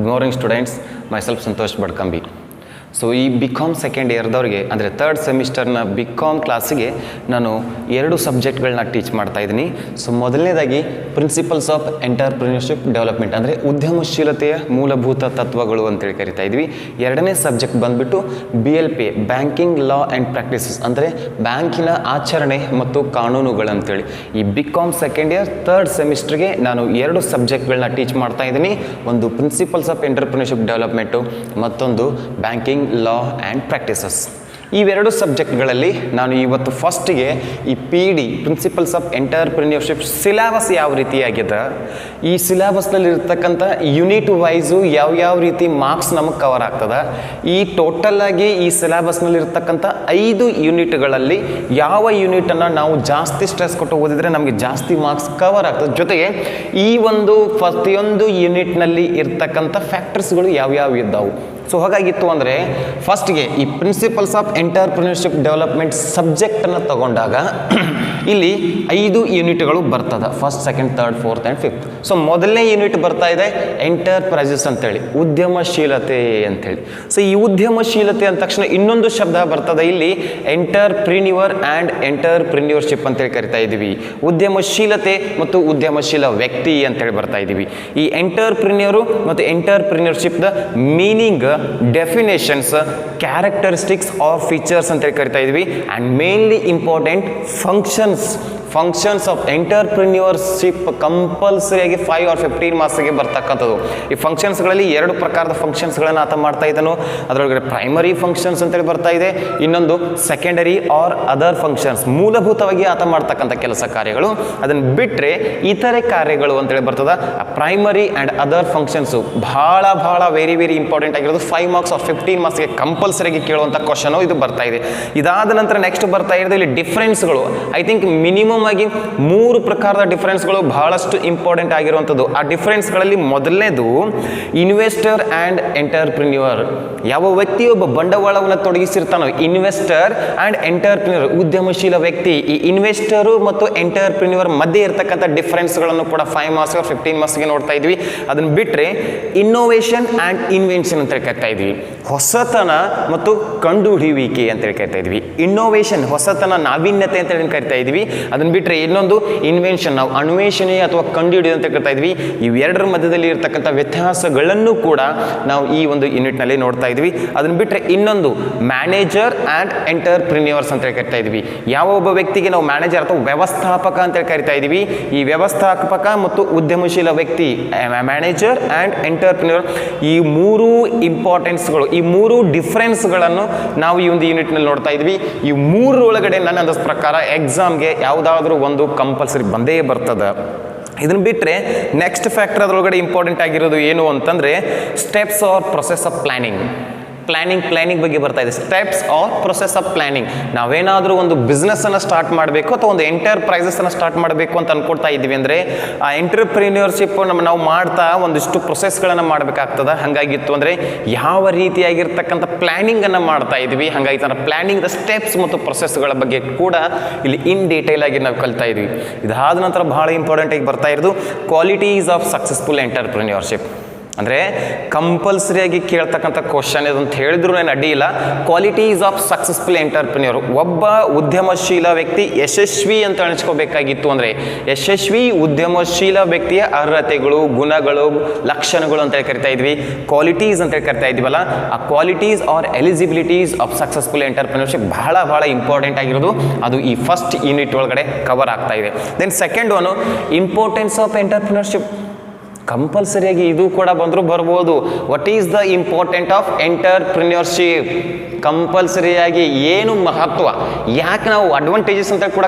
Good morning students, myself Santosh Badkambi. So ಈ BCom second ಇಯರ್ದವ್ರಿಗೆ ಅಂದರೆ third ಸೆಮಿಸ್ಟರ್ನ ಬಿ.ಕಾಮ್ ಕ್ಲಾಸಿಗೆ ನಾನು 2 ಸಬ್ಜೆಕ್ಟ್ಗಳನ್ನ ಟೀಚ್ ಮಾಡ್ತಾಯಿದ್ದೀನಿ. ಸೊ ಮೊದಲನೇದಾಗಿ ಪ್ರಿನ್ಸಿಪಲ್ಸ್ ಆಫ್ ಎಂಟರ್ಪ್ರಿನರ್ಶಿಪ್ ಡೆವಲಪ್ಮೆಂಟ್ ಅಂದರೆ ಉದ್ಯಮಶೀಲತೆಯ ಮೂಲಭೂತ ತತ್ವಗಳು ಅಂತೇಳಿ ಕರಿತಾ ಇದ್ವಿ. ಎರಡನೇ ಸಬ್ಜೆಕ್ಟ್ ಬಂದುಬಿಟ್ಟು BLP banking law and practices ಅಂದರೆ ಬ್ಯಾಂಕಿನ ಆಚರಣೆ ಮತ್ತು ಕಾನೂನುಗಳಂತೇಳಿ. ಈ ಬಿ.ಕಾಮ್ ಸೆಕೆಂಡ್ ಇಯರ್ ಥರ್ಡ್ ಸೆಮಿಸ್ಟರ್ಗೆ ನಾನು 2 ಸಬ್ಜೆಕ್ಟ್ಗಳನ್ನ ಟೀಚ್ ಮಾಡ್ತಾ ಇದ್ದೀನಿ. ಒಂದು ಪ್ರಿನ್ಸಿಪಲ್ಸ್ ಆಫ್ ಎಂಟರ್ಪ್ರಿನರ್ಶಿಪ್ ಡೆವಲಪ್ಮೆಂಟು, ಮತ್ತೊಂದು ಬ್ಯಾಂಕಿಂಗ್ ಲಾ ಆ್ಯಂಡ್ ಪ್ರಾಕ್ಟೀಸಸ್. ಇವೆರಡು ಸಬ್ಜೆಕ್ಟ್ಗಳಲ್ಲಿ ನಾನು ಇವತ್ತು ಫಸ್ಟಿಗೆ ಈ PD principles of entrepreneurship syllabus ಯಾವ ರೀತಿಯಾಗಿದೆ, ಈ ಸಿಲೆಬಸ್ನಲ್ಲಿರ್ತಕ್ಕಂಥ ಯೂನಿಟ್ ವೈಸು ಯಾವ್ಯಾವ ರೀತಿ ಮಾರ್ಕ್ಸ್ ನಮಗೆ ಕವರ್ ಆಗ್ತದೆ, ಈ ಟೋಟಲಾಗಿ ಈ ಸಿಲೆಬಸ್ನಲ್ಲಿರ್ತಕ್ಕಂಥ 5 ಯೂನಿಟ್ಗಳಲ್ಲಿ ಯಾವ ಯೂನಿಟನ್ನು ನಾವು ಜಾಸ್ತಿ ಸ್ಟ್ರೆಸ್ ಕೊಟ್ಟು ಓದಿದರೆ ನಮಗೆ ಜಾಸ್ತಿ ಮಾರ್ಕ್ಸ್ ಕವರ್ ಆಗ್ತದೆ, ಜೊತೆಗೆ ಈ ಒಂದು ಪ್ರತಿಯೊಂದು ಯೂನಿಟ್ನಲ್ಲಿ ಇರ್ತಕ್ಕಂಥ ಫ್ಯಾಕ್ಟರ್ಸ್ಗಳು ಯಾವ್ಯಾವ ಇದ್ದಾವೆ. ಸೊ ಹಾಗಾಗಿತ್ತು ಅಂದರೆ ಫಸ್ಟ್ಗೆ ಈ ಪ್ರಿನ್ಸಿಪಲ್ಸ್ ಆಫ್ ಎಂಟರ್ಪ್ರಿನರ್ಶಿಪ್ ಡೆವಲಪ್ಮೆಂಟ್ ಸಬ್ಜೆಕ್ಟನ್ನು ತಗೊಂಡಾಗ ಇಲ್ಲಿ 5 ಯೂನಿಟ್ಗಳು ಬರ್ತದೆ, first, second, third, fourth and fifth. So ಮೊದಲನೇ ಯೂನಿಟ್ ಬರ್ತಾ ಇದೆ ಎಂಟರ್ಪ್ರೈಸಸ್ ಅಂತೇಳಿ, ಉದ್ಯಮಶೀಲತೆ ಅಂತೇಳಿ. ಸೊ ಈ ಉದ್ಯಮಶೀಲತೆ ಅಂದ ತಕ್ಷಣ ಇನ್ನೊಂದು ಶಬ್ದ ಬರ್ತದೆ ಇಲ್ಲಿ, ಎಂಟರ್ಪ್ರಿನ್ಯೂರ್ ಆ್ಯಂಡ್ ಎಂಟರ್ಪ್ರಿನ್ಯೂರ್ಶಿಪ್ ಅಂತೇಳಿ ಕರಿತಾ ಇದ್ದೀವಿ. ಉದ್ಯಮಶೀಲತೆ ಮತ್ತು ಉದ್ಯಮಶೀಲ ವ್ಯಕ್ತಿ ಅಂತೇಳಿ ಬರ್ತಾ ಇದ್ದೀವಿ. ಈ ಎಂಟರ್ಪ್ರಿನ್ಯೂರು ಮತ್ತು ಎಂಟರ್ಪ್ರಿನ್ಯೂರ್ಶಿಪ್ದ meaning, definitions, characteristics or features ಅಂತೇಳಿ ಕರಿತಾ ಇದ್ವಿ. And mainly important functions of entrepreneurship ಕಂಪಲ್ಸರಿಯಾಗಿ 5 or 15 ಮಾರ್ಕ್ಸ್ಗೆ ಬರ್ತಕ್ಕಂಥದ್ದು. ಈ ಫಂಕ್ಷನ್ಸ್ಗಳಲ್ಲಿ 2 ಪ್ರಕಾರದ ಫಂಕ್ಷನ್ಸ್ಗಳನ್ನು ಆತ ಮಾಡ್ತಾ ಇದ್ದನು. ಅದರೊಳಗಡೆ ಪ್ರೈಮರಿ ಫಂಕ್ಷನ್ಸ್ ಅಂತೇಳಿ ಬರ್ತಾ ಇದೆ, ಇನ್ನೊಂದು ಸೆಕೆಂಡರಿ ಆರ್ ಅದರ್ ಫಂಕ್ಷನ್ಸ್, ಮೂಲಭೂತವಾಗಿ ಆತ ಮಾಡ್ತಕ್ಕಂಥ ಕೆಲಸ ಕಾರ್ಯಗಳು. ಅದನ್ನು ಬಿಟ್ಟರೆ ಇತರೆ ಕಾರ್ಯಗಳು ಅಂತೇಳಿ ಬರ್ತದೆ. ಪ್ರೈಮರಿ ಆ್ಯಂಡ್ ಅದರ್ ಫಂಕ್ಷನ್ಸು ಭಾಳ ವೆರಿ ಇಂಪಾರ್ಟೆಂಟ್ ಆಗಿರೋದು. 5 marks or 15 ಮಾರ್ಕ್ಸ್ಗೆ ಕಂಪಲ್ಸರಿಯಾಗಿ ಕೇಳುವಂಥ ಕ್ವಶನು ಇದು ಬರ್ತಾ ಇದೆ. ಇದಾದ ನಂತರ ನೆಕ್ಸ್ಟ್ ಬರ್ತಾ ಇರೋದು ಇಲ್ಲಿ ಡಿಫ್ರೆನ್ಸ್ಗಳು. ಐ ಥಿಂಕ್ ಮಿನಿಮಮ್ ಆಗಿ 3 ಪ್ರಕಾರದ ಡಿಫರೆನ್ಸ್ಗಳು ಬಹಳಷ್ಟು ಇಂಪಾರ್ಟೆಂಟ್ ಆಗಿರುವಂಥದ್ದು. ಆ ಡಿಫರೆನ್ಸ್ಗಳಲ್ಲಿ ಮೊದಲನೇದು ಇನ್ವೆಸ್ಟರ್ ಆ್ಯಂಡ್ ಎಂಟರ್ಪ್ರಿನ್ಯೂರ್. ಯಾವ ವ್ಯಕ್ತಿ ಒಬ್ಬ ಬಂಡವಾಳವನ್ನು ತೊಡಗಿಸಿರ್ತಾನೋ, ಇನ್ವೆಸ್ಟರ್ ಆ್ಯಂಡ್ ಎಂಟರ್ಪ್ರಿನ್ಯೂರ್, ಉದ್ಯಮಶೀಲ ವ್ಯಕ್ತಿ. ಈ ಇನ್ವೆಸ್ಟರು ಮತ್ತು ಎಂಟರ್ಪ್ರಿನ್ಯೂರ್ ಮಧ್ಯೆ ಇರತಕ್ಕಂಥ ಡಿಫರೆನ್ಸ್ಗಳನ್ನು ಕೂಡ 5 marks or 15 ಮಾರ್ಕ್ಸ್ಗೆ ನೋಡ್ತಾ ಇದ್ವಿ. ಅದನ್ನು ಬಿಟ್ಟರೆ ಇನ್ನೋವೇಷನ್ ಆ್ಯಂಡ್ ಇನ್ವೆನ್ಷನ್ ಅಂತ ಕರಿತಾ ಇದ್ವಿ. ಹೊಸತನ ಮತ್ತು ಕಂಡುಹಿಡಿಯುವಿಕೆ ಅಂತೇಳಿ ಕರಿತಾ ಇದ್ವಿ. ಇನ್ನೋವೇಷನ್ ಹೊಸತನ, ನಾವೀನ್ಯತೆ ಅಂತೇಳಿ ಕರಿತಾ ಇದ್ವಿ. ಅದನ್ನು ಬಿಟ್ಟರೆ ಇನ್ನೊಂದು ಇನ್ವೆನ್ಷನ್, ನಾವು ಅನ್ವೇಷಣೆ ಅಥವಾ ಕಂಡುಹಿಡಿಯೋದು ಅಂತ ಕರಿತಾ ಇದ್ವಿ. ಇವೆರಡರ ಮಧ್ಯದಲ್ಲಿ ಇರತಕ್ಕಂಥ ವ್ಯತ್ಯಾಸಗಳನ್ನು ಕೂಡ ನಾವು ಈ ಒಂದು ಯೂನಿಟ್ನಲ್ಲಿ ನೋಡ್ತಾ ಇದ್ವಿ. ಅದನ್ನು ಬಿಟ್ಟರೆ ಇನ್ನೊಂದು ಮ್ಯಾನೇಜರ್ ಆ್ಯಂಡ್ ಎಂಟರ್ಪ್ರಿನ್ಯೂರ್ಸ್ ಅಂತೇಳಿ ಕರಿತಾ ಇದ್ವಿ. ಯಾವ ಒಬ್ಬ ವ್ಯಕ್ತಿಗೆ ನಾವು ಮ್ಯಾನೇಜರ್ ಅಥವಾ ವ್ಯವಸ್ಥಾಪಕ ಅಂತೇಳಿ ಕರಿತಾ ಇದ್ವಿ. ಈ ವ್ಯವಸ್ಥಾಪಕ ಮತ್ತು ಉದ್ಯಮಶೀಲ ವ್ಯಕ್ತಿ, ಮ್ಯಾನೇಜರ್ ಆ್ಯಂಡ್ ಎಂಟರ್ಪ್ರಿನ್ಯೂರ್, ಈ 3 ಇಂಪಾರ್ಟೆನ್ಸ್ಗಳು, ಈ 3 ಡಿಫ್ರೆನ್ಸ್ಗಳನ್ನು ನಾವು ಈ ಒಂದು ಯೂನಿಟ್ನಲ್ಲಿ ನೋಡ್ತಾ ಇದ್ವಿ. ಈ 3 ಒಳಗಡೆ ನನ್ನ ಅಂದಾಜು ಪ್ರಕಾರ ಎಕ್ಸಾಮ್ಗೆ ಯಾವುದಾದ್ರೂ ಒಂದು ಕಂಪಲ್ಸರಿ ಬಂದೇ ಬರ್ತದೆ. ಇದನ್ನು ಬಿಟ್ಟರೆ ನೆಕ್ಸ್ಟ್ ಫ್ಯಾಕ್ಟರ್ ಅದರೊಳಗಡೆ ಇಂಪಾರ್ಟೆಂಟ್ ಆಗಿರೋದು ಏನು ಅಂತಂದರೆ steps R process of planning ಬಗ್ಗೆ ಬರ್ತಾ ಇದೆ. Steps R process of planning. ನಾವೇನಾದರೂ ಒಂದು ಬಿಸ್ನೆಸ್ಸನ್ನು ಸ್ಟಾರ್ಟ್ ಮಾಡಬೇಕು ಅಥವಾ ಒಂದು ಎಂಟರ್ಪ್ರೈಸಸ್ಸನ್ನು ಸ್ಟಾರ್ಟ್ ಮಾಡಬೇಕು ಅಂತ ಅನ್ಕೊಳ್ತಾ ಇದ್ವಿ ಅಂದರೆ ಆ ಎಂಟರ್ಪ್ರಿನ್ಯೂರ್ಶಿಪ್ ನಾವು ಮಾಡ್ತಾ ಒಂದಿಷ್ಟು ಪ್ರೊಸೆಸ್ಗಳನ್ನು ಮಾಡಬೇಕಾಗ್ತದೆ. ಹಾಗಾಗಿತ್ತು ಅಂದರೆ ಯಾವ ರೀತಿಯಾಗಿರ್ತಕ್ಕಂಥ ಪ್ಲ್ಯಾನಿಂಗನ್ನು ಮಾಡ್ತಾ ಇದ್ವಿ. ಹಾಗಾಗಿ ಪ್ಲ್ಯಾನಿಂಗ್ ದ ಸ್ಟೆಪ್ಸ್ ಮತ್ತು ಪ್ರೊಸೆಸ್ಗಳ ಬಗ್ಗೆ ಕೂಡ ಇಲ್ಲಿ ಇನ್ ಡೀಟೇಲ್ ಆಗಿ ನಾವು ಕಲಿತಾ ಇದ್ವಿ. ಇದಾದ ನಂತರ ಬಹಳ ಇಂಪಾರ್ಟೆಂಟ್ ಆಗಿ ಬರ್ತಾ ಇರೋದು ಕ್ವಾಲಿಟೀಸ್ ಆಫ್ ಸಕ್ಸಸ್ಫುಲ್ ಎಂಟರ್ಪ್ರಿನ್ಯೂರ್ಶಿಪ್. ಅಂದರೆ ಕಂಪಲ್ಸರಿಯಾಗಿ ಕೇಳ್ತಕ್ಕಂಥ ಕ್ವಶನ್ ಇದಂತ ಹೇಳಿದ್ರು ಏನು ಅಡ್ಡಿ ಇಲ್ಲ. ಕ್ವಾಲಿಟೀಸ್ ಆಫ್ ಸಕ್ಸಸ್ಫುಲ್ ಎಂಟರ್ಪ್ರಿನ್ಯೂರ್, ಒಬ್ಬ ಉದ್ಯಮಶೀಲ ವ್ಯಕ್ತಿ ಯಶಸ್ವಿ ಅಂತ ಅನಿಸ್ಕೋಬೇಕಾಗಿತ್ತು ಅಂದರೆ ಯಶಸ್ವಿ ಉದ್ಯಮಶೀಲ ವ್ಯಕ್ತಿಯ ಅರ್ಹತೆಗಳು, ಗುಣಗಳು, ಲಕ್ಷಣಗಳು ಅಂತೇಳಿ ಕರಿತಾ ಇದ್ವಿ. ಕ್ವಾಲಿಟೀಸ್ ಅಂತೇಳಿ ಕರಿತಾ ಇದ್ವಲ್ಲ, ಆ qualities or eligibilities of successful entrepreneurship ಬಹಳ ಇಂಪಾರ್ಟೆಂಟ್ ಆಗಿರೋದು. ಅದು ಈ ಫಸ್ಟ್ ಯೂನಿಟ್ ಒಳಗಡೆ ಕವರ್ ಆಗ್ತಾ ಇದೆ. Then second one importance of entrepreneurship. ಕಂಪಲ್ಸರಿಯಾಗಿ ಇದು ಕೂಡ ಬರ್ಬೋದು. What is the important of entrepreneurship? ಕಂಪಲ್ಸರಿಯಾಗಿ ಏನು ಮಹತ್ವ, ಯಾಕೆ ನಾವು ಅಡ್ವಾಂಟೇಜಸ್ ಅಂತ ಕೂಡ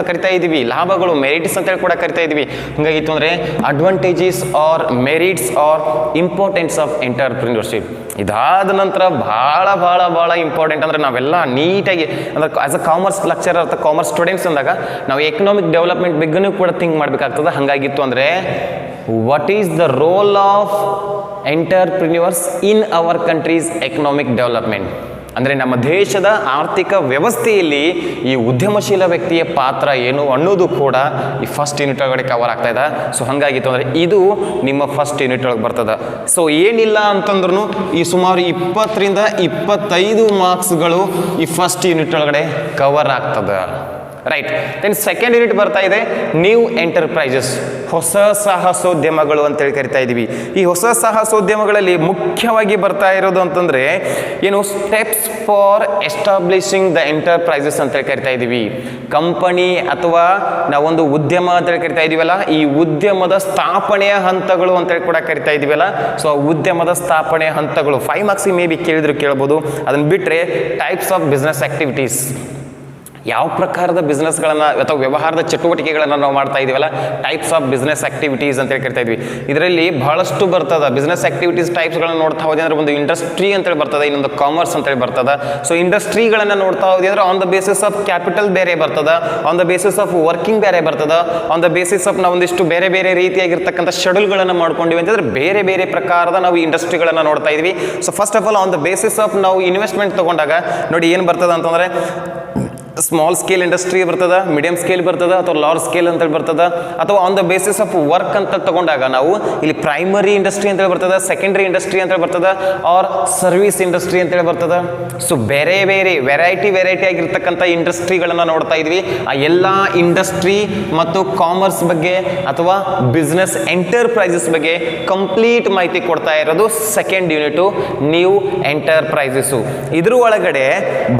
ಕರಿತಾ ಇದ್ದೀವಿ, ಲಾಭಗಳು, ಮೆರಿಟ್ಸ್ ಅಂತೇಳಿ ಕೂಡ ಕರಿತಾ ಇದ್ದೀವಿ. ಹಂಗಾಗಿತ್ತು ಅಂದರೆ advantages or merits or importance of entrepreneurship. ಇದಾದ ನಂತರ ಭಾಳ ಇಂಪಾರ್ಟೆಂಟ್ ಅಂದರೆ ನಾವೆಲ್ಲ ನೀಟಾಗಿ ಅಂದರೆ ಆಸ್ ಅ ಕಾಮರ್ಸ್ ಲೆಕ್ಚರರ್ ಅಥವಾ ಕಾಮರ್ಸ್ ಸ್ಟೂಡೆಂಟ್ಸ್ ಅಂದಾಗ ನಾವು ಎಕನಾಮಿಕ್ ಡೆವಲಪ್ಮೆಂಟ್ ಬಗ್ಗೆನೂ ಕೂಡ ಥಿಂಕ್ ಮಾಡಬೇಕಾಗ್ತದೆ. ಹಾಗಾಗಿತ್ತು ಅಂದರೆ what is the role of entrepreneurs in our country's economic development? ಅಂದರೆ ನಮ್ಮ ದೇಶದ ಆರ್ಥಿಕ ವ್ಯವಸ್ಥೆಯಲ್ಲಿ ಈ ಉದ್ಯಮಶೀಲ ವ್ಯಕ್ತಿಯ ಪಾತ್ರ ಏನು ಅನ್ನೋದು ಕೂಡ ಈ ಫಸ್ಟ್ ಯೂನಿಟ್ ಒಳಗಡೆ ಕವರ್ ಆಗ್ತಾ ಇದೆ. ಸೊ ಹಾಗಾಗಿತ್ತು ಅಂದರೆ ಇದು ನಿಮ್ಮ ಫಸ್ಟ್ ಯೂನಿಟ್ ಒಳಗೆ ಬರ್ತದೆ. ಸೊ ಏನಿಲ್ಲ ಅಂತಂದ್ರೂ ಈ ಸುಮಾರು 20ರಿಂದ 25 ಮಾರ್ಕ್ಸ್ಗಳು ಈ ಫಸ್ಟ್ ಯೂನಿಟ್ ಒಳಗಡೆ ಕವರ್ ಆಗ್ತದೆ. ರೈಟ್. ದೆನ್ ಸೆಕೆಂಡ್ ಯೂನಿಟ್ ಬರ್ತಾ ಇದೆ ನ್ಯೂ ಎಂಟರ್ಪ್ರೈಸಸ್, ಹೊಸ ಸಾಹಸೋದ್ಯಮಗಳು ಅಂತೇಳಿ ಕರಿತಾ ಇದ್ದೀವಿ. ಈ ಹೊಸ ಸಾಹಸೋದ್ಯಮಗಳಲ್ಲಿ ಮುಖ್ಯವಾಗಿ ಬರ್ತಾ ಇರೋದು ಅಂತಂದರೆ ಏನು, steps for establishing the enterprises ಅಂತೇಳಿ ಕರಿತಾ ಇದ್ದೀವಿ. ಕಂಪನಿ ಅಥವಾ ನಾವೊಂದು ಉದ್ಯಮ ಅಂತೇಳಿ ಕರಿತಾ ಇದೀವಲ್ಲ, ಈ ಉದ್ಯಮದ ಸ್ಥಾಪನೆಯ ಹಂತಗಳು ಅಂತೇಳಿ ಕೂಡ ಕರಿತಾ ಇದೀವಲ್ಲ. ಸೊ ಉದ್ಯಮದ ಸ್ಥಾಪನೆಯ ಹಂತಗಳು 5 ಮಾರ್ಕ್ಸ್ ಮೇ ಬಿ ಕೇಳ್ಬೋದು. ಅದನ್ನು ಬಿಟ್ಟರೆ ಟೈಪ್ಸ್ ಆಫ್ ಬಿಸ್ನೆಸ್ ಆಕ್ಟಿವಿಟೀಸ್, ಯಾವ ಪ್ರಕಾರದ ಬಿಸ್ನೆಸ್ಗಳನ್ನು ಅಥವಾ ವ್ಯವಹಾರದ ಚಟುವಟಿಕೆಗಳನ್ನು ನಾವು ಮಾಡ್ತಾ ಇದ್ದೀವಲ್ಲ, ಟೈಪ್ಸ್ ಆಫ್ ಬಿಸ್ನೆಸ್ ಆಕ್ಟಿವಿಟೀಸ್ ಅಂತೇಳಿ ಕರಿತಾ ಇದ್ವಿ. ಇದರಲ್ಲಿ ಬಹಳಷ್ಟು ಬರ್ತದೆ. ಬಿಸ್ನೆಸ್ ಆಕ್ಟಿವಿಟೀಸ್ ಟೈಪ್ಸ್ಗಳನ್ನು ನೋಡ್ತಾ ಹೋದ್ರೆ ಅಂದ್ರೆ ಒಂದು ಇಂಡಸ್ಟ್ರಿ ಅಂತೇಳಿ ಬರ್ತದೆ, ಇನ್ನೊಂದು ಕಾಮರ್ಸ್ ಅಂತೇಳಿ ಬರ್ತದೆ. ಸೊ ಇಂಡಸ್ಟ್ರಿಗಳನ್ನು ನೋಡ್ತಾ ಹೋದ್ರೆ ಅಂದ್ರೆ on the basis of capital ಬೇರೆ ಬರ್ತದೆ, on the basis of working ಬೇರೆ ಬರ್ತದೆ, ಆನ್ ದ ಬೇಸಿಸ್ ಆಫ್ ನಾವು ಒಂದಿಷ್ಟು ಬೇರೆ ಬೇರೆ ರೀತಿಯಾಗಿರ್ತಕ್ಕಂಥ ಶೆಡ್ಯೂಲ್ಗಳನ್ನು ಮಾಡ್ಕೊಂಡಿವಿ ಅಂತಂದ್ರೆ ಬೇರೆ ಬೇರೆ ಪ್ರಕಾರದ ನಾವು ಇಂಡಸ್ಟ್ರಿಗಳನ್ನು ನೋಡ್ತಾ ಇದ್ವಿ. So first of all on the basis of ನಾವು ಇನ್ವೆಸ್ಟ್ಮೆಂಟ್ ತಗೊಂಡಾಗ ನೋಡಿ ಏನು ಬರ್ತದೆ ಅಂತಂದರೆ ಸ್ಮಾಲ್ ಸ್ಕೇಲ್ ಇಂಡಸ್ಟ್ರಿ ಬರ್ತದ, ಮೀಡಿಯಂ ಸ್ಕೇಲ್ ಬರ್ತದ, ಅಥವಾ ಲಾರ್ಜ್ ಸ್ಕೇಲ್ ಅಂತೇಳಿ ಬರ್ತದ. ಅಥವಾ on the basis of work ಅಂತ ತಗೊಂಡಾಗ ನಾವು ಇಲ್ಲಿ ಪ್ರೈಮರಿ ಇಂಡಸ್ಟ್ರಿ ಅಂತೇಳಿ ಬರ್ತದ, ಸೆಕೆಂಡರಿ ಇಂಡಸ್ಟ್ರಿ ಅಂತೇಳಿ ಬರ್ತದ, ಆರ್ ಸರ್ವಿಸ್ ಇಂಡಸ್ಟ್ರಿ ಅಂತೇಳಿ ಬರ್ತದ. ಸೊ ಬೇರೆ ಬೇರೆ ವೆರೈಟಿ ಆಗಿರ್ತಕ್ಕಂಥ ಇಂಡಸ್ಟ್ರಿಗಳನ್ನು ನೋಡ್ತಾ ಇದ್ವಿ. ಆ ಎಲ್ಲ ಇಂಡಸ್ಟ್ರಿ ಮತ್ತು ಕಾಮರ್ಸ್ ಬಗ್ಗೆ ಅಥವಾ ಬಿಸ್ನೆಸ್ ಎಂಟರ್ಪ್ರೈಸಸ್ ಬಗ್ಗೆ ಕಂಪ್ಲೀಟ್ ಮಾಹಿತಿ ಕೊಡ್ತಾ ಇರೋದು ಸೆಕೆಂಡ್ ಯೂನಿಟು ನ್ಯೂ ಎಂಟರ್ಪ್ರೈಸಸ್ಸು. ಇದ್ರ ಒಳಗಡೆ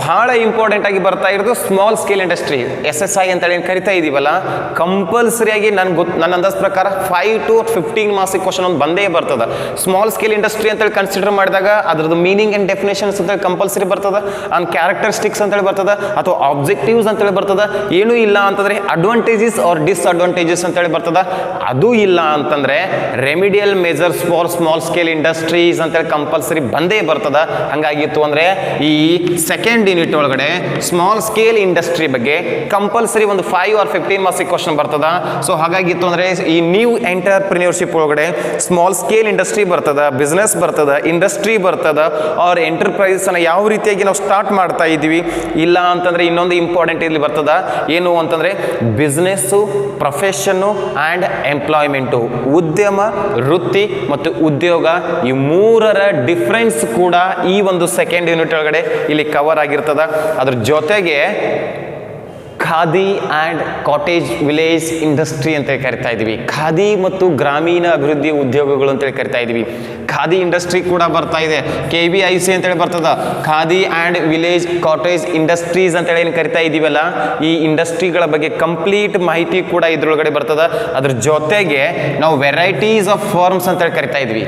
ಬಹಳ ಇಂಪಾರ್ಟೆಂಟ್ ಆಗಿ ಬರ್ತಾ ಇರೋದು ಸ್ಮಾಲ್ ಸ್ಕೇಲ್ ಇಂಡಸ್ಟ್ರಿ, SSI ಅಂತೇಳಿ ಕರಿತಾ ಇದೀವಲ್ಲ. ಕಂಪಲ್ಸರಿಯಾಗಿ ನನ್ನ ಅಂದಾಜ್ ಪ್ರಕಾರ 5 to 15 ಮಾರ್ಕ್ಸ್ ಕ್ವಶನ್ ಒಂದು ಬಂದೇ ಬರ್ತದೆ. ಸ್ಮಾಲ್ ಸ್ಕೇಲ್ ಇಂಡಸ್ಟ್ರಿ ಅಂತೇಳಿ ಕನ್ಸಿಡರ್ ಮಾಡಿದಾಗ ಅದ್ರದ್ದು ಮೀನಿಂಗ್ ಅಂಡ್ ಡೆಫಿನೇಷನ್ಸ್ ಅಂತೇಳಿ ಕಂಪಲ್ಸರಿ ಬರ್ತದೆ, ಆನ್ ಕ್ಯಾರೆಕ್ಟರಿಸ್ಟಿಕ್ಸ್ ಅಂತೇಳಿ ಬರ್ತದೆ, ಅಥವಾ ಆಬ್ಜೆಕ್ಟಿವ್ಸ್ ಅಂತೇಳಿ ಬರ್ತದೆ. ಏನೂ ಇಲ್ಲ ಅಂತಂದ್ರೆ ಅಡ್ವಾಂಟೇಜಸ್ ಆರ್ ಡಿಸ್ಅಡ್ವಾಂಟೇಜಸ್ ಅಂತೇಳಿ ಬರ್ತದೆ. ಅದು ಇಲ್ಲ ಅಂತಂದ್ರೆ remedial measures for small scale industries ಅಂತೇಳಿ ಕಂಪಲ್ಸರಿ ಬಂದೇ ಬರ್ತದೆ. ಹಂಗಾಗಿತ್ತು ಅಂದ್ರೆ ಈ ಸೆಕೆಂಡ್ ಯೂನಿಟ್ ಒಳಗಡೆ ಸ್ಮಾಲ್ ಸ್ಕೇಲ್ ಇಂಡಸ್ಟ್ರಿ ಬಗ್ಗೆ ಕಂಪಲ್ಸರಿ ಒಂದು 5 or 15 ಮಾರ್ಕ್ಸ್ ಕ್ವಶನ್ ಬರ್ತದ. ಸೊ ಹಾಗಾಗಿತ್ತು ಅಂದ್ರೆ ಈ ನ್ಯೂ ಎಂಟರ್ಪ್ರಿನ್ಯೂರ್ಶಿಪ್ ಒಳಗಡೆ ಸ್ಮಾಲ್ ಸ್ಕೇಲ್ ಇಂಡಸ್ಟ್ರಿ ಬರ್ತದ, ಬಿಸ್ನೆಸ್ ಬರ್ತದ, ಇಂಡಸ್ಟ್ರಿ ಬರ್ತದ, ಆರ್ ಎಂಟರ್ಪ್ರೈಸಸ್ ಅನ್ನ ಯಾವ ರೀತಿಯಾಗಿ ನಾವು ಸ್ಟಾರ್ಟ್ ಮಾಡ್ತಾ ಇದ್ದೀವಿ. ಇಲ್ಲ ಅಂತಂದ್ರೆ ಇನ್ನೊಂದು ಇಂಪಾರ್ಟೆಂಟ್ ಇಲ್ಲಿ ಬರ್ತದ, ಏನು ಅಂತಂದ್ರೆ ಬಿಸ್ನೆಸ್ಸು, ಪ್ರೊಫೆಷನ್ನು ಆ್ಯಂಡ್ ಎಂಪ್ಲಾಯ್ಮೆಂಟು, ಉದ್ಯಮ, ವೃತ್ತಿ ಮತ್ತು ಉದ್ಯೋಗ, ಈ ಮೂರರ ಡಿಫ್ರೆನ್ಸ್ ಕೂಡ ಈ ಒಂದು ಸೆಕೆಂಡ್ ಯೂನಿಟ್ ಒಳಗಡೆ ಇಲ್ಲಿ ಕವರ್ ಆಗಿರ್ತದ. ಅದ್ರ ಜೊತೆಗೆ khadi and cottage village industry ಅಂತ ಕರಿತಾ ಇದ್ದೀವಿ. ಖಾದಿ ಮತ್ತು ಗ್ರಾಮೀಣ ಅಭಿವೃದ್ಧಿ ಉದ್ಯೋಗಗಳು ಅಂತೇಳಿ ಕರಿತಾ ಇದ್ದೀವಿ. ಖಾದಿ ಇಂಡಸ್ಟ್ರಿ ಕೂಡ ಬರ್ತಾ ಇದೆ, KVIC ಅಂತೇಳಿ ಬರ್ತದ. Khadi and village cottage industries ಅಂತೇಳಿ ಏನು ಕರಿತಾ ಇದ್ದೀವಲ್ಲ, ಈ ಇಂಡಸ್ಟ್ರಿಗಳ ಬಗ್ಗೆ ಕಂಪ್ಲೀಟ್ ಮಾಹಿತಿ ಕೂಡ ಇದ್ರೊಳಗಡೆ ಬರ್ತದ. ಅದ್ರ ಜೊತೆಗೆ ನಾವು ವೆರೈಟೀಸ್ ಆಫ್ ಫಾರ್ಮ್ಸ್ ಅಂತೇಳಿ ಕರಿತಾ ಇದ್ವಿ,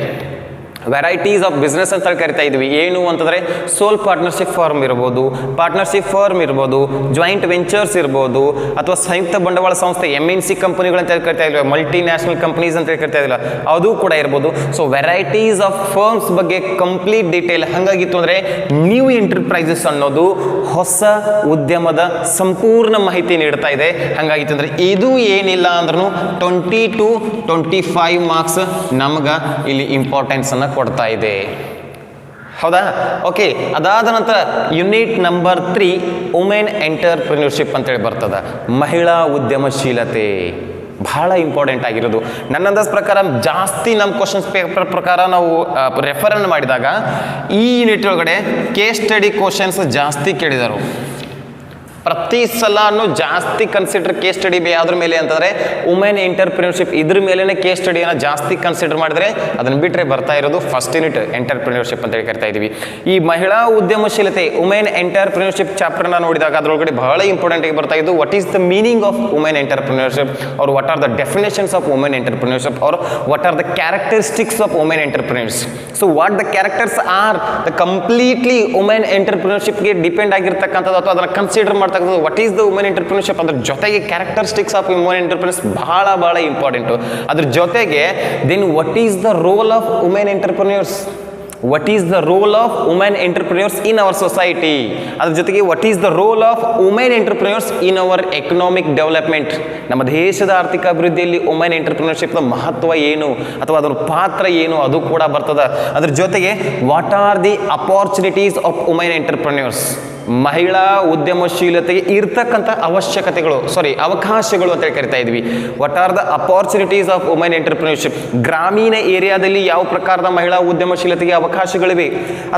ವೆರೈಟೀಸ್ ಆಫ್ ಬಿಸ್ನೆಸ್ ಅಂತ ಕರಿತಾ ಇದ್ವಿ. ಏನು ಅಂತಂದರೆ ಸೋಲ್ ಪಾರ್ಟ್ನರ್ಶಿಪ್ ಫಾರ್ಮ್ ಇರ್ಬೋದು, ಪಾರ್ಟ್ನರ್ಶಿಪ್ ಫಾರ್ಮ್ ಇರ್ಬೋದು, ಜಾಯಿಂಟ್ ವೆಂಚರ್ಸ್ ಇರ್ಬೋದು, ಅಥವಾ ಸಂಯುಕ್ತ ಬಂಡವಾಳ ಸಂಸ್ಥೆ MNC ಕಂಪನಿಗಳು ಅಂತ ಕರಿತಾ ಇದ್ವಿ, ಮಲ್ಟಿ ನ್ಯಾಷನಲ್ ಕಂಪನೀಸ್ ಅಂತ ಕರಿತಾ ಇದ್ವಿಲ್ಲ, ಅದು ಕೂಡ ಇರ್ಬೋದು. ಸೊ ವೆರೈಟೀಸ್ ಆಫ್ ಫರ್ಮ್ಸ್ ಬಗ್ಗೆ ಕಂಪ್ಲೀಟ್ ಡೀಟೇಲ್. ಹಾಗಾಗಿತ್ತು ಅಂದರೆ ನ್ಯೂ ಎಂಟರ್ಪ್ರೈಸಸ್ ಅನ್ನೋದು ಹೊಸ ಉದ್ಯಮದ ಸಂಪೂರ್ಣ ಮಾಹಿತಿ ನೀಡ್ತಾ ಇದೆ. ಹಾಗಾಗಿತ್ತು ಅಂದರೆ ಇದು ಏನಿಲ್ಲ ಅಂದ್ರೂ 20 to 25 ಮಾರ್ಕ್ಸ್ ನಮ್ಗೆ ಇಲ್ಲಿ ಇಂಪಾರ್ಟೆನ್ಸ್ ಅನ್ನು ಕೊಡ್ತಾ ಇದೆ. ಹೌದಾ? ಓಕೆ. ಅದಾದ ನಂತರ ಯೂನಿಟ್ ನಂಬರ್ 3 ವುಮೆನ್ ಎಂಟರ್ಪ್ರಿನ್ಯೂರ್ಶಿಪ್ ಅಂತೇಳಿ ಬರ್ತದೆ, ಮಹಿಳಾ ಉದ್ಯಮಶೀಲತೆ. ಬಹಳ ಇಂಪಾರ್ಟೆಂಟ್ ಆಗಿರೋದು. ನನ್ನ ಅಂದಾಜ್ ಪ್ರಕಾರ ಜಾಸ್ತಿ ನಮ್ಮ ಕ್ವಶನ್ಸ್ ಪೇಪರ್ ಪ್ರಕಾರ ನಾವು ರೆಫರನ್ನು ಮಾಡಿದಾಗ ಈ ಯೂನಿಟ್ ಒಳಗಡೆ ಕೇಸ್ ಸ್ಟಡಿ ಕ್ವಶನ್ಸ್ ಜಾಸ್ತಿ ಕೇಳಿದರು. ಪ್ರತಿ ಸಲನೂ ಜಾಸ್ತಿ ಕನ್ಸಿಡರ್ ಕೇಸ್ ಸ್ಟಡಿ ಯಾವ್ದ್ರ ಮೇಲೆ ಅಂತಂದರೆ ವುಮೆನ್ ಎಂಟರ್ಪ್ರಿನ್ಯೂರ್ಶಿಪ್, ಇದ್ರ ಮೇಲೇ ಕೇಸ್ ಸ್ಟಡಿಯನ್ನು ಜಾಸ್ತಿ ಕನ್ಸಿಡರ್ ಮಾಡಿದ್ರೆ ಅದನ್ನು ಬಿಟ್ಟರೆ ಬರ್ತಾ ಇರೋದು ಫಸ್ಟ್ ಯೂನಿಟ್ ಎಂಟರ್ಪ್ರಿನ್ಯೂರ್ಶಿಪ್ ಅಂತೇಳಿ ಕರಿತಾ ಇದ್ದೀವಿ. ಈ ಮಹಿಳಾ ಉದ್ಯಮಶೀಲತೆ ವುಮೆನ್ ಎಂಟರ್ಪ್ರಿನ್ಯೂರ್ಶಿಪ್ ಚಾಪ್ಟರ್ನ ನೋಡಿದಾಗ ಅದರೊಳಗಡೆ ಬಹಳ ಇಂಪಾರ್ಟೆಂಟ್ ಆಗಿ ಬರ್ತಾ ಇದ್ದು what is the meaning of women entrepreneurship, or what are the definitions of women entrepreneurship, or what are the characteristics of women entrepreneurs. So what the characters are the completely women ಎಂಟರ್ಪ್ರಿನ್ಯೂರ್ಶಿಪ್ಗೆ depend ಆಗಿರ್ತಕ್ಕಂಥದ್ದು ಅಥವಾ ಅದನ್ನು consider ಮಾಡ್ತಕ್ಕಂಥದ್ದು what is the women entrepreneurship. ಅದ್ರ ಜೊತೆಗೆ characteristics of women ಎಂಟರ್ಪ್ರಿನ್ಯೂರ್ಸ್ ಬಹಳ important. ಅದ್ರ ಜೊತೆಗೆ then what is the role of women entrepreneurs, what is the role of women entrepreneurs in our society, ಅದ್ರ ಜೊತೆಗೆ what is the role of women entrepreneurs in our economic development, ನಮ್ಮ ದೇಶದ ಆರ್ಥಿಕ ಅಭಿವೃದ್ಧಿಯಲ್ಲಿ women ಎಂಟರ್ಪ್ರಿನ್ಯೂರ್ಶಿಪ್ನ ಮಹತ್ವ ಏನು ಅಥವಾ ಅದರ ಪಾತ್ರ ಏನು ಅದು ಕೂಡ ಬರ್ತದೆ. ಅದ್ರ ಜೊತೆಗೆ what are the opportunities of women entrepreneurs, ಮಹಿಳಾ ಉದ್ಯಮಶೀಲತೆಗೆ ಇರ್ತಕ್ಕಂಥ ಅವಕಾಶಗಳು ಅಂತ ಕರಿತಾ ಇದ್ವಿ. What are the opportunities of women entrepreneurship, ಗ್ರಾಮೀಣ ಏರಿಯಾದಲ್ಲಿ ಯಾವ ಪ್ರಕಾರದ ಮಹಿಳಾ ಉದ್ಯಮಶೀಲತೆಗೆ ಅವಕಾಶಗಳಿವೆ,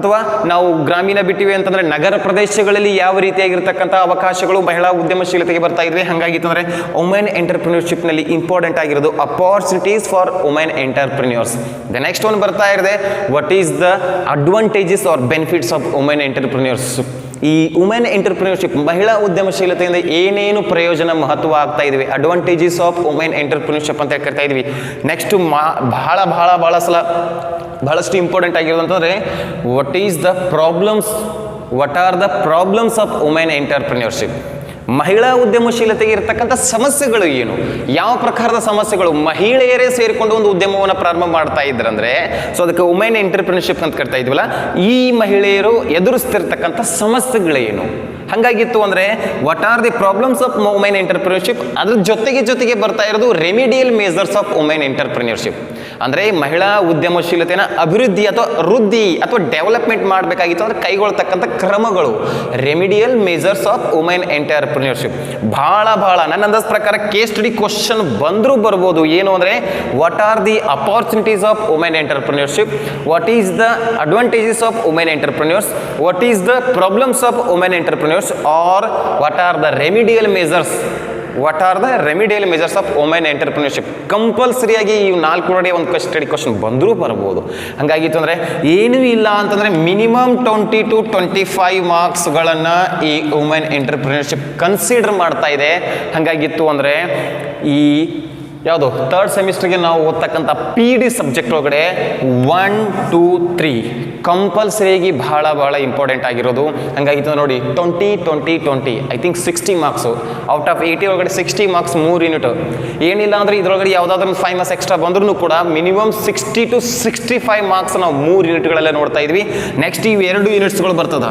ಅಥವಾ ನಾವು ಗ್ರಾಮೀಣ ಬಿಟ್ಟಿವೆ ಅಂತಂದ್ರೆ ನಗರ ಪ್ರದೇಶಗಳಲ್ಲಿ ಯಾವ ರೀತಿಯಾಗಿರ್ತಕ್ಕಂಥ ಅವಕಾಶಗಳು ಮಹಿಳಾ ಉದ್ಯಮಶೀಲತೆಗೆ ಬರ್ತಾ ಇದ್ವಿ. ಹಾಗಾಗಿ ಅಂತಂದ್ರೆ ವುಮೆನ್ ಎಂಟರ್ಪ್ರಿನ್ಯೂರ್ಶಿಪ್ ನಲ್ಲಿ ಇಂಪಾರ್ಟೆಂಟ್ ಆಗಿರೋದು opportunities for women entrepreneurs. The next one ಬರ್ತಾ ಇದೆ what is the advantages or benefits of women entrepreneurs. ಈ ವುಮೆನ್ ಎಂಟರ್ಪ್ರಿನ್ಯೂರ್ಶಿಪ್ ಮಹಿಳಾ ಉದ್ಯಮಶೀಲತೆಯಿಂದ ಏನೇನು ಪ್ರಯೋಜನ ಮಹತ್ವ ಆಗ್ತಾ ಇದ್ವಿ, ಅಡ್ವಾಂಟೇಜಸ್ ಆಫ್ ವುಮೆನ್ ಎಂಟರ್ಪ್ರಿನ್ಯೂರ್ಶಿಪ್ ಅಂತ ಕರಿತಾ ಇದ್ವಿ. ನೆಕ್ಸ್ಟ್ ಬಹಳಷ್ಟು ಇಂಪಾರ್ಟೆಂಟ್ ಆಗಿರೋದು ಅಂತಂದ್ರೆ what are the problems of women entrepreneurship, ಮಹಿಳಾ ಉದ್ಯಮಶೀಲತೆಗೆ ಇರತಕ್ಕಂಥ ಸಮಸ್ಯೆಗಳು ಏನು, ಯಾವ ಪ್ರಕಾರದ ಸಮಸ್ಯೆಗಳು, ಮಹಿಳೆಯರೇ ಸೇರಿಕೊಂಡು ಒಂದು ಉದ್ಯಮವನ್ನು ಪ್ರಾರಂಭ ಮಾಡ್ತಾ ಇದ್ರಂದ್ರೆ ಸೊ ಅದಕ್ಕೆ ವುಮೆನ್ ಎಂಟರ್ಪ್ರಿನ್ಯೂರ್ಶಿಪ್ ಅಂತ ಕರಿತಾ ಇದ್ವಲ್ಲ, ಈ ಮಹಿಳೆಯರು ಎದುರಿಸ್ತಿರ್ತಕ್ಕಂಥ ಸಮಸ್ಯೆಗಳೇನು. ಹಾಗಾಗಿತ್ತು ಅಂದರೆ what are the problems of women entrepreneurship, ಅದ್ರ ಜೊತೆಗೆ ಬರ್ತಾ ಇರೋದು remedial measures of women entrepreneurship. ಅಂದರೆ ಮಹಿಳಾ ಉದ್ಯಮಶೀಲತೆನ ಅಭಿವೃದ್ಧಿ ಅಥವಾ ವೃದ್ಧಿ ಅಥವಾ ಡೆವಲಪ್ಮೆಂಟ್ ಮಾಡಬೇಕಾಗಿತ್ತು ಅಂದರೆ ಕೈಗೊಳ್ತಕ್ಕಂಥ ಕ್ರಮಗಳು, ರೆಮಿಡಿಯಲ್ ಮೇಜರ್ಸ್ ಆಫ್ ವುಮೆನ್ ಎಂಟರ್ಪ್ರಿನ್ಯೂರ್ಶಿಪ್. ಭಾಳ ನನ್ನ ಅಂದಾಜು ಪ್ರಕಾರ ಕೇಸ್ ಸ್ಟಡಿ ಕ್ವಶನ್ ಬಂದರೂ ಬರ್ಬೋದು. ಏನು ಅಂದರೆ what are the opportunities of women entrepreneurship, what is the advantages of women entrepreneurs, what is the problems of women entrepreneurs, or what are the remedial measures of women entrepreneurship. ಕಂಪಲ್ಸರಿಯಾಗಿ ಈ 4 ಕಡೆ ಒಂದು study question ಬಂದರೂ ಬರ್ಬೋದು. ಹಾಗಾಗಿತ್ತು ಅಂದರೆ ಏನೂ ಇಲ್ಲ ಅಂತಂದರೆ ಮಿನಿಮಮ್ 20 to 25 ಮಾರ್ಕ್ಸ್ಗಳನ್ನು ಈ ವುಮೆನ್ ಎಂಟರ್ಪ್ರಿನ್ಯೂರ್ಶಿಪ್ ಕನ್ಸಿಡರ್ ಮಾಡ್ತಾ ಇದೆ. ಹಾಗಾಗಿತ್ತು ಅಂದರೆ ಈ ಯಾವುದು 3rd ಸೆಮಿಸ್ಟರ್ಗೆ ನಾವು ಓದ್ತಕ್ಕಂಥ PD ಸಬ್ಜೆಕ್ಟ್ ಒಳಗಡೆ 1, 2, 3 ಕಂಪಲ್ಸರಿಯಾಗಿ ಬಹಳ ಇಂಪಾರ್ಟೆಂಟ್ ಆಗಿರೋದು. ಹಾಗಾಗಿತ್ತು ನೋಡಿ 20 I think 60 marks out of 80 ಒಳಗಡೆ 60 ಮಾರ್ಕ್ಸ್ 3 ಯೂನಿಟ್. ಏನಿಲ್ಲ ಅಂದರೆ ಇದರೊಳಗಡೆ ಯಾವುದಾದ್ರೂ 5 ಮಾರ್ಕ್ಸ್ ಎಕ್ಸ್ಟ್ರಾ ಬಂದ್ರೂ ಕೂಡ ಮಿನಿಮಮ್ 60 to 65 ಮಾರ್ಕ್ಸ್ ನಾವು 3 ಯೂನಿಟ್ಗಳಲ್ಲೇ ನೋಡ್ತಾ ಇದ್ವಿ. ನೆಕ್ಸ್ಟ್ ಇವು 2 ಯೂನಿಟ್ಸ್ಗಳು ಬರ್ತದೆ,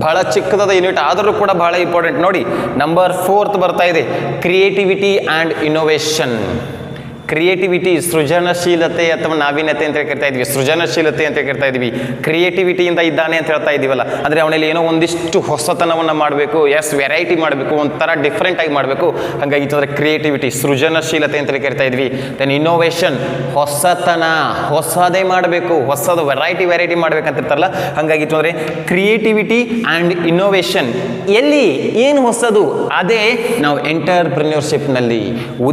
ಬಹಳ ಚಿಕ್ಕದಾದ ಯೂನಿಟ್ ಆದರೂ ಕೂಡ ಬಹಳ ಇಂಪಾರ್ಟೆಂಟ್. ನೋಡಿ ನಂಬರ್ 4th ಬರ್ತಾ ಇದೆ ಕ್ರಿಯೇಟಿವಿಟಿ ಆ್ಯಂಡ್ ಇನ್ನೋವೇಷನ್. ಕ್ರಿಯೇಟಿವಿಟಿ ಸೃಜನಶೀಲತೆ ಅಥವಾ ನಾವೀನ್ಯತೆ ಅಂತ ಕರಿತಾ ಇದ್ವಿ, ಸೃಜನಶೀಲತೆ ಅಂತ ಕರಿತಾ ಇದ್ವಿ. ಕ್ರಿಯೇಟಿವಿಟಿಯಿಂದ ಇದ್ದಾನೆ ಅಂತ ಹೇಳ್ತಾ ಇದೀವಲ್ಲ, ಅಂದರೆ ಅವನಲ್ಲಿ ಏನೋ ಒಂದಿಷ್ಟು ಹೊಸತನವನ್ನು ಮಾಡಬೇಕು, ವೆರೈಟಿ ಮಾಡಬೇಕು, ಒಂಥರ ಡಿಫ್ರೆಂಟ್ ಆಗಿ ಮಾಡಬೇಕು. ಹಾಗಾಗಿ ಅಂದರೆ ಕ್ರಿಯೇಟಿವಿಟಿ ಸೃಜನಶೀಲತೆ ಅಂತ ಕರಿತಾ ಇದ್ವಿ. ದೆನ್ ಇನ್ನೋವೇಷನ್ ಹೊಸತನ, ಹೊಸದೇ ಮಾಡಬೇಕು, ಹೊಸದು ವೆರೈಟಿ ಮಾಡ್ಬೇಕಂತ ಇರ್ತಾರಲ್ಲ. ಹಾಗಾಗಿತ್ತು ಅಂದರೆ ಕ್ರಿಯೇಟಿವಿಟಿ ಆ್ಯಂಡ್ ಇನ್ನೋವೇಷನ್ ಎಲ್ಲಿ ಏನು ಹೊಸದು, ಅದೇ ನಾವು ಎಂಟರ್ಪ್ರಿನ್ಯೂರ್ಶಿಪ್ನಲ್ಲಿ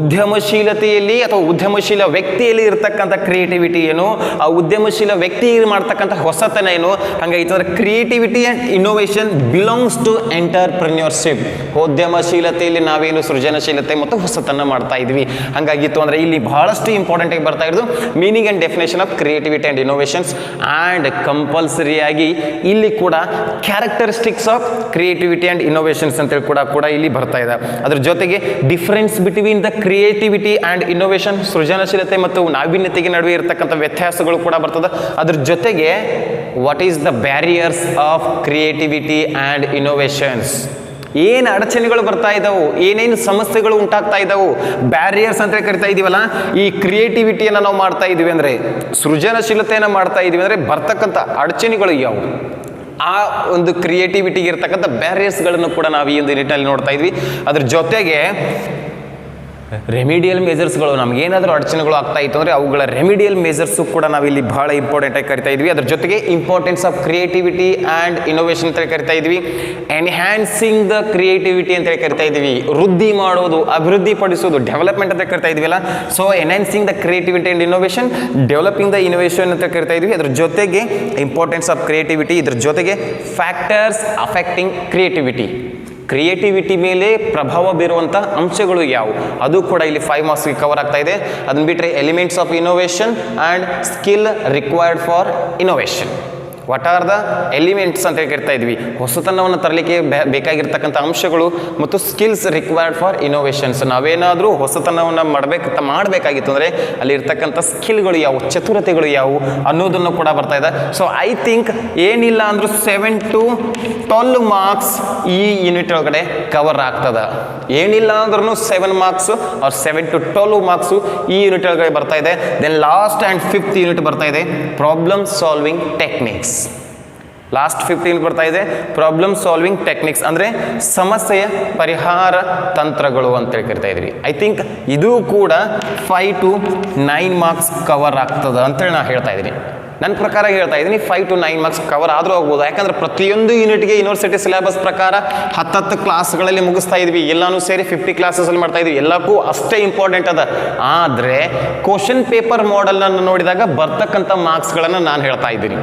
ಉದ್ಯಮಶೀಲತೆಯಲ್ಲಿ ಅಥವಾ ಉದ್ಯಮಶೀಲ ವ್ಯಕ್ತಿಯಲ್ಲಿ ಇರತಕ್ಕಂಥ ಕ್ರಿಯೇಟಿವಿಟಿ ಏನು, ಆ ಉದ್ಯಮಶೀಲ ವ್ಯಕ್ತಿ ಮಾಡ್ತಕ್ಕಂಥ ಹೊಸತನ ಏನು. ಹಾಗಾಗಿ ಅಂದರೆ creativity and innovation belongs to entrepreneurship. ಉದ್ಯಮಶೀಲತೆಯಲ್ಲಿ ನಾವೇನು ಸೃಜನಶೀಲತೆ ಮತ್ತು ಹೊಸತನ ಮಾಡ್ತಾ ಇದ್ವಿ. ಹಾಗಾಗಿತ್ತು ಅಂದರೆ ಇಲ್ಲಿ ಬಹಳಷ್ಟು ಇಂಪಾರ್ಟೆಂಟ್ ಆಗಿ ಬರ್ತಾ ಇರೋದು meaning and definition of creativity and innovations. And ಕಂಪಲ್ಸರಿಯಾಗಿ ಇಲ್ಲಿ ಕೂಡ characteristics of creativity and innovations ಅಂತೇಳಿ ಕೂಡ ಇಲ್ಲಿ ಬರ್ತಾ ಇದೆ. ಅದ್ರ ಜೊತೆಗೆ difference between the creativity and innovation, ಸೃಜನಶೀಲತೆ ಮತ್ತು ನಾವೀನ್ಯತೆಗೆ ನಡುವೆ ಇರತಕ್ಕಂಥ ವ್ಯತ್ಯಾಸಗಳು ಕೂಡ ಬರ್ತದೆ. ಅದ್ರ ಜೊತೆಗೆ what is the barriers of creativity and innovations, ಏನು ಅಡಚಣೆಗಳು ಬರ್ತಾ ಇದ್ದಾವು, ಏನೇನು ಸಮಸ್ಯೆಗಳು ಉಂಟಾಗ್ತಾ ಇದ್ದಾವು, ಬ್ಯಾರಿಯರ್ಸ್ ಅಂತ ಕರಿತಾ ಇದೀವಲ್ಲ. ಈ ಕ್ರಿಯೇಟಿವಿಟಿಯನ್ನು ನಾವು ಮಾಡ್ತಾ ಇದೀವಿ ಅಂದರೆ, ಸೃಜನಶೀಲತೆಯನ್ನು ಮಾಡ್ತಾ ಇದೀವಿ ಅಂದರೆ ಬರ್ತಕ್ಕಂಥ ಅಡಚಣೆಗಳು ಯಾವುವು, ಆ ಒಂದು ಕ್ರಿಯೇಟಿವಿಟಿಗೆ ಇರ್ತಕ್ಕಂಥ ಬ್ಯಾರಿಯರ್ಸ್ಗಳನ್ನು ಕೂಡ ನಾವು ಈ ಒಂದು ನಿಟ್ಟಿನಲ್ಲಿ ನೋಡ್ತಾ ಇದ್ವಿ. ಅದ್ರ ಜೊತೆಗೆ ರೆಮಿಡಿಯಲ್ ಮೇಜರ್ಸ್ಗಳು, ನಮಗೇನಾದರೂ ಅಡಚಣೆಗಳು ಆಗ್ತಾ ಇತ್ತು ಅಂದರೆ ಅವುಗಳ ರೆಮಿಡಿಯಲ್ ಮೇಜರ್ಸು ಕೂಡ ನಾವಿಲ್ಲಿ ಬಹಳ ಇಂಪಾರ್ಟೆಂಟ್ ಆಗಿ ಕರಿತಾ ಇದ್ವಿ. ಅದ್ರ ಜೊತೆಗೆ importance of creativity and innovation ಅಂತ ಕರಿತಾ ಇದ್ವಿ. ಎನ್ಹ್ಯಾನ್ಸಿಂಗ್ ದ ಕ್ರಿಯೇಟಿವಿಟಿ ಅಂತೇಳಿ ಕರಿತಾ ಇದ್ವಿ, ವೃದ್ಧಿ ಮಾಡೋದು, ಅಭಿವೃದ್ಧಿ ಪಡಿಸೋದು, ಡೆವಲಪ್ಮೆಂಟ್ ಅಂತ ಕರಿತಾ ಇದ್ವಿಲ್ಲ. So enhancing the creativity and innovation, developing the innovation ಅಂತ ಕರಿತಾ ಇದ್ವಿ. ಅದ್ರ ಜೊತೆಗೆ ಇಂಪಾರ್ಟೆನ್ಸ್ ಆಫ್ ಕ್ರಿಯೇಟಿವಿಟಿ, ಇದ್ರ ಜೊತೆಗೆ ಫ್ಯಾಕ್ಟರ್ಸ್ ಅಫೆಕ್ಟಿಂಗ್ ಕ್ರಿಯೇಟಿವಿಟಿ ಮೇಲೆ ಪ್ರಭಾವ ಬೀರುವಂಥ ಅಂಶಗಳು ಯಾವುವು, ಅದು ಕೂಡ ಇಲ್ಲಿ 5 ಮಾರ್ಕ್ಸ್ಗೆ ಕವರ್ ಆಗ್ತಾ ಇದೆ. ಅದನ್ನ ಬಿಟ್ಟರೆ elements of innovation and skill required for innovation. What are the elements ಅಂತ ಕರಿತಾ ಇದ್ವಿ, ಹೊಸತನವನ್ನು ತರಲಿಕ್ಕೆ ಬೇಕಾಗಿರ್ತಕ್ಕಂಥ ಅಂಶಗಳು ಮತ್ತು ಸ್ಕಿಲ್ಸ್ ರಿಕ್ವೈರ್ಡ್ ಫಾರ್ ಇನೋವೇಷನ್ಸ್. ನಾವೇನಾದರೂ ಹೊಸತನವನ್ನು ಮಾಡಬೇಕಾಗಿತ್ತು ಅಂದರೆ ಅಲ್ಲಿ ಇರ್ತಕ್ಕಂಥ ಸ್ಕಿಲ್ಗಳು ಯಾವುವು, ಚತುರತೆಗಳು ಯಾವುವು ಅನ್ನೋದನ್ನು ಕೂಡ ಬರ್ತಾ ಇದೆ. ಸೊ ಐ ಥಿಂಕ್ ಏನಿಲ್ಲ ಅಂದರೂ 7 to 12 ಮಾರ್ಕ್ಸ್ ಈ ಯೂನಿಟ್ ಒಳಗಡೆ ಕವರ್ ಆಗ್ತದ. ಏನಿಲ್ಲ ಅಂದ್ರೂ 7 ಮಾರ್ಕ್ಸ್ ಆರ್ 7 to 12 ಮಾರ್ಕ್ಸು ಈ ಯೂನಿಟ್ ಒಳಗಡೆ ಬರ್ತಾ ಇದೆ. Then last and 5th unit ಬರ್ತಾ ಇದೆ problem solving techniques. Last 5th unit ಬರ್ತಾ ಇದೆ ಪ್ರಾಬ್ಲಮ್ ಸಾಲ್ವಿಂಗ್ ಟೆಕ್ನಿಕ್ಸ್, ಅಂದರೆ ಸಮಸ್ಯೆಯ ಪರಿಹಾರ ತಂತ್ರಗಳು ಅಂತೇಳಿ ಕರಿತಾ ಇದ್ವಿ. ಐ ಥಿಂಕ್ ಇದು ಕೂಡ 5 to 9 ಮಾರ್ಕ್ಸ್ ಕವರ್ ಆಗ್ತದೆ ಅಂತೇಳಿ ನಾನು ಹೇಳ್ತಾ ಇದ್ದೀನಿ. ನನ್ನ ಪ್ರಕಾರ ಹೇಳ್ತಾ ಇದ್ದೀನಿ 5 to 9 ಮಾರ್ಕ್ಸ್ ಕವರ್ ಆದರೂ ಹೋಗ್ಬೋದು. ಯಾಕಂದರೆ ಪ್ರತಿಯೊಂದು ಯೂನಿಟ್ಗೆ ಯೂನಿವರ್ಸಿಟಿ ಸಿಲೆಬಸ್ ಪ್ರಕಾರ 10 ಕ್ಲಾಸ್ಗಳಲ್ಲಿ ಮುಗಿಸ್ತಾ ಇದ್ವಿ, ಎಲ್ಲನೂ ಸೇರಿ 50 ಕ್ಲಾಸಸಲ್ಲಿ ಮಾಡ್ತಾ ಇದ್ವಿ. ಎಲ್ಲಕ್ಕೂ ಅಷ್ಟೇ ಇಂಪಾರ್ಟೆಂಟ್ ಅದ. ಆದರೆ ಕ್ವಶನ್ ಪೇಪರ್ ಮಾಡೆಲನ್ನು ನೋಡಿದಾಗ ಬರ್ತಕ್ಕಂಥ ಮಾರ್ಕ್ಸ್ಗಳನ್ನು ನಾನು ಹೇಳ್ತಾ ಇದ್ದೀನಿ.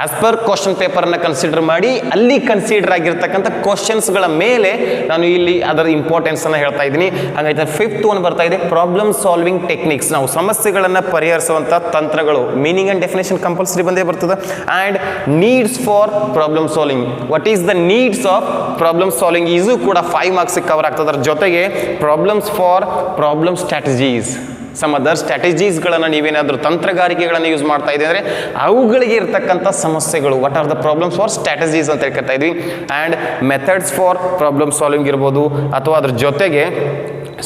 ಆಸ್ ಪರ್ ಕ್ವಶನ್ ಪೇಪರನ್ನು ಕನ್ಸಿಡರ್ ಮಾಡಿ ಅಲ್ಲಿ ಕನ್ಸಿಡರ್ ಆಗಿರ್ತಕ್ಕಂಥ ಕ್ವಶನ್ಸ್ಗಳ ಮೇಲೆ ನಾನು ಇಲ್ಲಿ ಅದರ ಇಂಪಾರ್ಟೆನ್ಸನ್ನು ಹೇಳ್ತಾ ಇದ್ದೀನಿ. ಹಾಗಾಯ್ತು 5th ಒನ್ ಬರ್ತಾ ಇದೆ ಪ್ರಾಬ್ಲಮ್ ಸಾಲ್ವಿಂಗ್ ಟೆಕ್ನಿಕ್ಸ್. ನಾವು ಸಮಸ್ಯೆಗಳನ್ನು ಪರಿಹರಿಸುವಂಥ ತಂತ್ರಗಳು, ಮೀನಿಂಗ್ ಆ್ಯಂಡ್ ಡೆಫಿನೇಷನ್ ಕಂಪಲ್ಸರಿ ಬಂದೇ ಬರ್ತದೆ. And needs for problem solving, what is the needs of problem solving, ಇದು ಕೂಡ 5 ಮಾರ್ಕ್ಸಿಗೆ ಕವರ್ ಆಗ್ತದೆ. ಅದರ ಜೊತೆಗೆ problems for problem strategies, some other ಸ್ಟ್ರಾಟಜೀಸ್ಗಳನ್ನು ನೀವೇನಾದರೂ ತಂತ್ರಗಾರಿಕೆಗಳನ್ನು ಯೂಸ್ ಮಾಡ್ತಾ ಇದ್ದೀವಿ ಅಂದರೆ ಅವುಗಳಿಗೆ ಇರ್ತಕ್ಕಂಥ ಸಮಸ್ಯೆಗಳು, what are the problems for strategies ಅಂತ ಹೇಳ್ತಾ ಇದ್ವಿ. And methods for problem solving ಇರ್ಬೋದು, ಅಥವಾ ಅದ್ರ ಜೊತೆಗೆ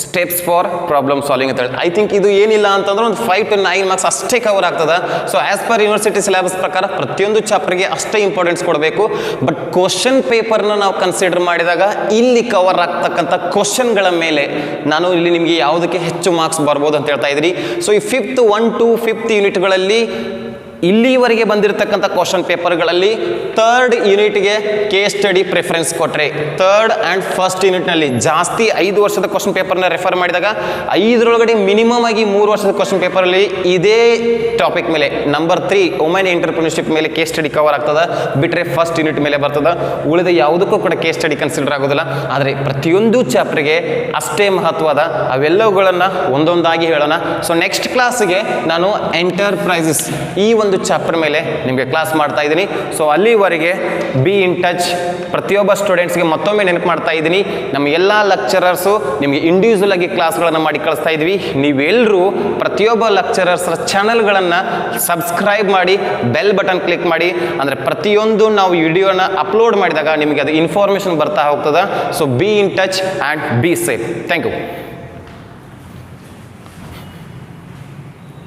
ಸ್ಟೆಪ್ಸ್ ಫಾರ್ ಪ್ರಾಬ್ಲಮ್ ಸಾಲ್ವಿಂಗ್ ಅಂತ ಹೇಳಿ. ಐ ಥಿಂಕ್ ಇದು ಏನಿಲ್ಲ ಅಂತಂದ್ರೆ ಒಂದು 5 to 9 ಮಾರ್ಕ್ಸ್ ಅಷ್ಟೇ ಕವರ್ ಆಗ್ತದೆ. So as per university syllabus ಪ್ರಕಾರ ಪ್ರತಿಯೊಂದು ಚಾಪ್ಟರ್ಗೆ ಅಷ್ಟೇ ಇಂಪಾರ್ಟೆನ್ಸ್ ಕೊಡಬೇಕು. ಬಟ್ ಕ್ವಶನ್ ಪೇಪರ್ನ ನಾವು ಕನ್ಸಿಡರ್ ಮಾಡಿದಾಗ ಇಲ್ಲಿ ಕವರ್ ಆಗ್ತಕ್ಕಂಥ ಕ್ವಶನ್ಗಳ ಮೇಲೆ ನಾನು ಇಲ್ಲಿ ನಿಮಗೆ ಯಾವುದಕ್ಕೆ ಹೆಚ್ಚು ಮಾರ್ಕ್ಸ್ ಬರ್ಬೋದು ಅಂತ ಹೇಳ್ತಾ ಇದ್ದೀನಿ. ಸೊ ಈ 5th 1 to 5th ಯೂನಿಟ್ಗಳಲ್ಲಿ ಇಲ್ಲಿವರೆಗೆ ಬಂದಿರತಕ್ಕಂಥ ಕ್ವಶನ್ ಪೇಪರ್ಗಳಲ್ಲಿ 3rd ಯೂನಿಟ್ಗೆ ಕೇಸ್ ಸ್ಟಡಿ ಪ್ರಿಫರೆನ್ಸ್ ಕೊಟ್ಟರೆ, 3rd ಆ್ಯಂಡ್ 1st ಯೂನಿಟ್ನಲ್ಲಿ ಜಾಸ್ತಿ 5 ವರ್ಷದ ಕ್ವಶನ್ ಪೇಪರ್ನ ರೆಫರ್ ಮಾಡಿದಾಗ 5ರೊಳಗಡೆ ಮಿನಿಮಮ್ ಆಗಿ 3 ವರ್ಷದ ಕ್ವಶನ್ ಪೇಪರಲ್ಲಿ ಇದೇ ಟಾಪಿಕ್ ಮೇಲೆ ನಂಬರ್ 3 ವುಮೆನ್ ಎಂಟರ್ಪ್ರಿನರ್ಶಿಪ್ ಮೇಲೆ ಕೇಸ್ ಸ್ಟಡಿ ಕವರ್ ಆಗ್ತದೆ. ಬಿಟ್ಟರೆ 1st ಯೂನಿಟ್ ಮೇಲೆ ಬರ್ತದೆ. ಉಳಿದ ಯಾವುದಕ್ಕೂ ಕೂಡ ಕೇಸ್ ಸ್ಟಡಿ ಕನ್ಸಿಡರ್ ಆಗೋದಿಲ್ಲ. ಆದರೆ ಪ್ರತಿಯೊಂದು ಚಾಪ್ಟರ್ಗೆ ಅಷ್ಟೇ ಮಹತ್ವದ ಅವೆಲ್ಲವುಗಳನ್ನು ಒಂದೊಂದಾಗಿ ಹೇಳೋಣ. ಸೊ ನೆಕ್ಸ್ಟ್ ಕ್ಲಾಸ್ಗೆ ನಾನು ಎಂಟರ್ಪ್ರೈಸಸ್ ಈ ಒಂದು ಚಾಪ್ಟರ್ ಮೇಲೆ ನಿಮಗೆ ಕ್ಲಾಸ್ ಮಾಡ್ತಾ ಇದ್ದೀನಿ. ಸೊ ಅಲ್ಲಿವರೆಗೆ ಬಿ ಇನ್ ಟಚ್. ಪ್ರತಿಯೊಬ್ಬ ಸ್ಟೂಡೆಂಟ್ಸ್ಗೆ ಮತ್ತೊಮ್ಮೆ ನೆನಪು ಮಾಡ್ತಾ ಇದ್ದೀನಿ, ನಮ್ಮ ಎಲ್ಲ ಲೆಕ್ಚರರ್ಸು ನಿಮಗೆ ಇಂಡಿವಿಜುವಲ್ ಆಗಿ ಕ್ಲಾಸ್ಗಳನ್ನು ಮಾಡಿ ಕಳಿಸ್ತಾ ಇದ್ವಿ. ನೀವೆಲ್ಲರೂ ಪ್ರತಿಯೊಬ್ಬ ಲೆಕ್ಚರರ್ಸ್ರ ಚಾನಲ್ಗಳನ್ನು ಸಬ್ಸ್ಕ್ರೈಬ್ ಮಾಡಿ, ಬೆಲ್ ಬಟನ್ ಕ್ಲಿಕ್ ಮಾಡಿ. ಅಂದರೆ ಪ್ರತಿಯೊಂದು ನಾವು ವಿಡಿಯೋನ ಅಪ್ಲೋಡ್ ಮಾಡಿದಾಗ ನಿಮಗೆ ಅದು ಇನ್ಫಾರ್ಮೇಷನ್ ಬರ್ತಾ ಹೋಗ್ತದೆ. So be in touch and be safe. Thank you.